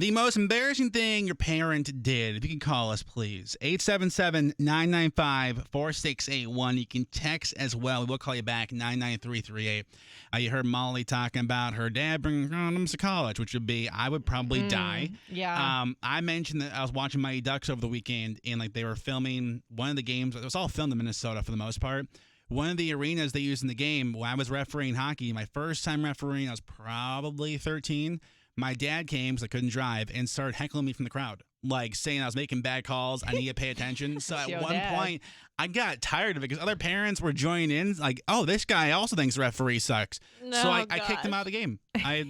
The most embarrassing thing your parent did. If you can call us, please. 877-995-4681. You can text as well. We'll call you back, 99338. You heard Molly talking about her dad bringing condoms to college, which would be, I would probably die. Yeah. I mentioned that I was watching Mighty Ducks over the weekend, and like they were filming one of the games. It was all filmed in Minnesota for the most part. One of the arenas they used in the game, when I was refereeing hockey, my first time refereeing, I was probably 13. My dad came because I couldn't drive and started heckling me from the crowd, like saying I was making bad calls. I need to pay attention. So at one point, I got tired of it because other parents were joining in, like, "Oh, this guy also thinks the referee sucks." So I kicked him out of the game. I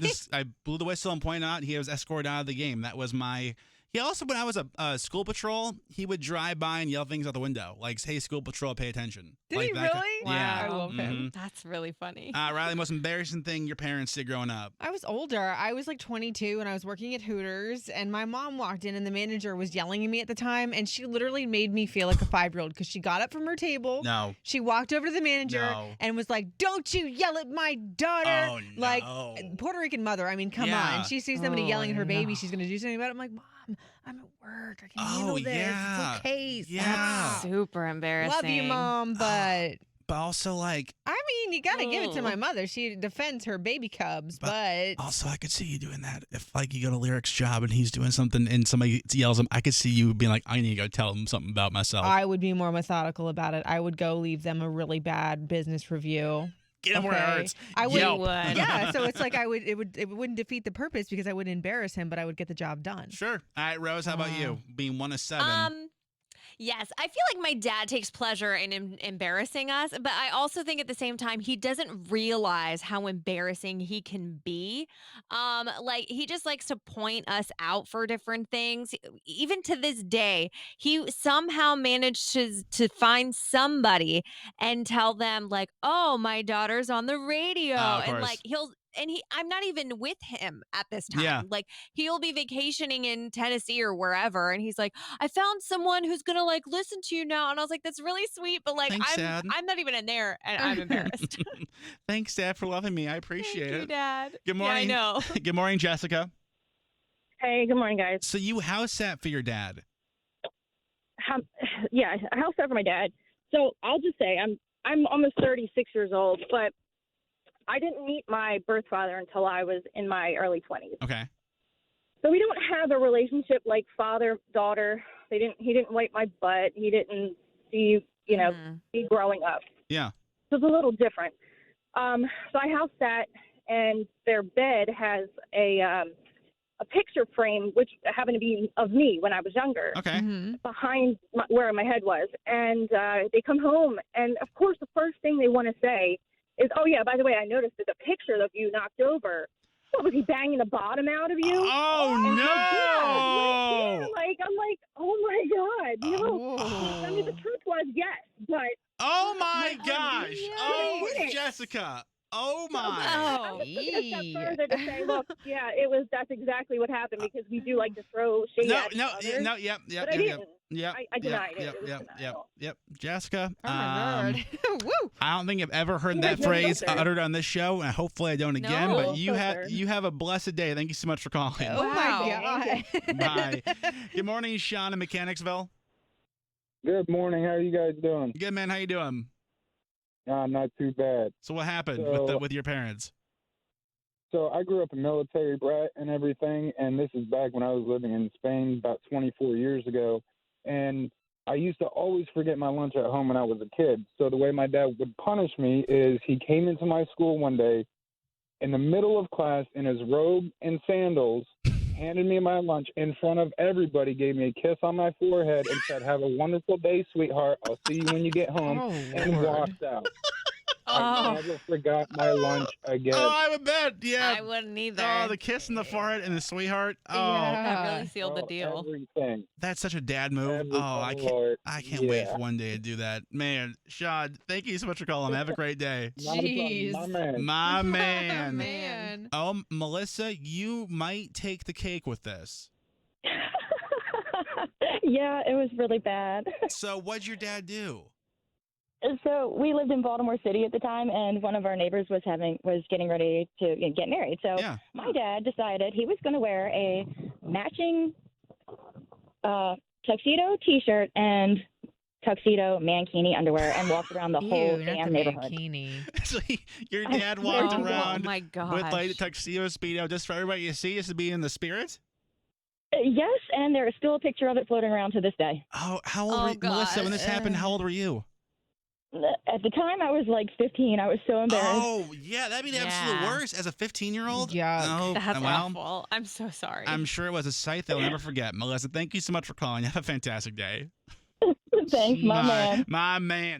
blew the whistle and pointed out he was escorted out of the game. That was my. He also, when I was a school patrol, he would drive by and yell things out the window, like, "Hey, school patrol, pay attention." Did like he really? Wow. Yeah. I love him. That's really funny. Riley, most embarrassing thing your parents did growing up? I was older. I was like 22 and I was working at Hooters, and my mom walked in and the manager was yelling at me at the time, and she literally made me feel like a 5-year-old because she got up from her table. No. She walked over to the manager and was like, "Don't you yell at my daughter." Oh, no. Like, Puerto Rican mother. I mean, come on. She sees somebody yelling at her baby. no. She's going to do something about it. I'm like, "Mom, I'm at work. I can handle this. Yeah. It's okay. Yeah. Stop." Super embarrassing. Love you, Mom, but But also, like, I mean, you got to give it to my mother. She defends her baby cubs, but also, I could see you doing that. If, like, you go to Lyric's job and he's doing something and somebody yells at him, I could see you being like, "I need to go tell him something about myself." I would be more methodical about it. I would go leave them a really bad business review. Get him where it hurts. I would. Yelp. Yeah, so it's like it wouldn't defeat the purpose because I wouldn't embarrass him, but I would get the job done. Sure. All right, Rose, how about you? Being one of 7. Yes, I feel like my dad takes pleasure in embarrassing us, but I also think at the same time he doesn't realize how embarrassing he can be. Like he just likes to point us out for different things. Even to this day, he somehow managed to find somebody and tell them like, "Oh, my daughter's on the radio," and like I'm not even with him at this time. Yeah. Like he'll be vacationing in Tennessee or wherever. And he's like, "I found someone who's going to like listen to you now." And I was like, "That's really sweet." But like, Thanks, Dad. I'm not even in there and I'm embarrassed. Thanks, Dad, for loving me. I appreciate Thank it. you, Dad. Good morning. Yeah, I know. Good morning, Jessica. Hey, good morning, guys. So you house sat for your dad. Yeah, I house sat for my dad. So I'll just say I'm almost 36 years old, but I didn't meet my birth father until I was in my early 20s. Okay. So we don't have a relationship like father-daughter. He didn't wipe my butt. He didn't see, me growing up. Yeah. So it's a little different. So I house sat, and their bed has a picture frame, which happened to be of me when I was younger. Okay. Behind where my head was. And they come home, and of course the first thing they want to say is, "Oh, yeah, by the way, I noticed that the picture of you knocked over." What, was he banging the bottom out of you? Oh, and no! I'm like, oh, my God. I mean, the truth was yes, but... Oh, my gosh. Oh, Jessica. Oh, my. I'm just going to step further to say, look, yeah, that's exactly what happened because we do like to throw shade at each other. Yep. But I didn't. Yep. I denied it. Yep. Jessica. Oh my God. Woo. I don't think I've ever heard that phrase uttered on this show, and hopefully I don't again. But you have a blessed day. Thank you so much for calling. Oh my God. Bye. Good morning, Sean in Mechanicsville. Good morning. How are you guys doing? Good, man. How you doing? Not too bad. So what happened with your parents? So I grew up a military brat and everything, and this is back when I was living in Spain about 24 years ago. And I used to always forget my lunch at home when I was a kid. So the way my dad would punish me is he came into my school one day in the middle of class in his robe and sandals, handed me my lunch in front of everybody, gave me a kiss on my forehead, and said, "Have a wonderful day, sweetheart. I'll see you when you get home," and walked out. I never forgot my lunch again. Oh, I would bet. Yeah. I wouldn't either. Oh, the kiss in the forehead and the sweetheart. Oh, that really sealed the deal. Everything. That's such a dad move. I can't wait for one day to do that. Man, Sean, thank you so much for calling. Have a great day. Jeez. My man. Man. Oh, Melissa, you might take the cake with this. Yeah, it was really bad. So what'd your dad do? So we lived in Baltimore City at the time, and one of our neighbors was getting ready to get married. So Yeah. my dad decided he was going to wear a matching tuxedo T-shirt and tuxedo mankini underwear and walk around the whole Ew, not damn the neighborhood. mankini. So your dad I walked swear to God. Oh around my gosh. with like a tuxedo speedo just for everybody to see, just to be in the spirit. Yes, and there is still a picture of it floating around to this day. Oh, how old Oh, were you, Melissa, when this gosh. happened? How old were you? At the time, I was like 15. I was so embarrassed. Oh, yeah, that'd be the absolute Yeah. worst as a 15-year-old. Yuck. Oh, That's well, awful. I'm so sorry. I'm sure it was a sight they'll never forget. Melissa, thank you so much for calling. Have a fantastic day. Thanks, my man. My man.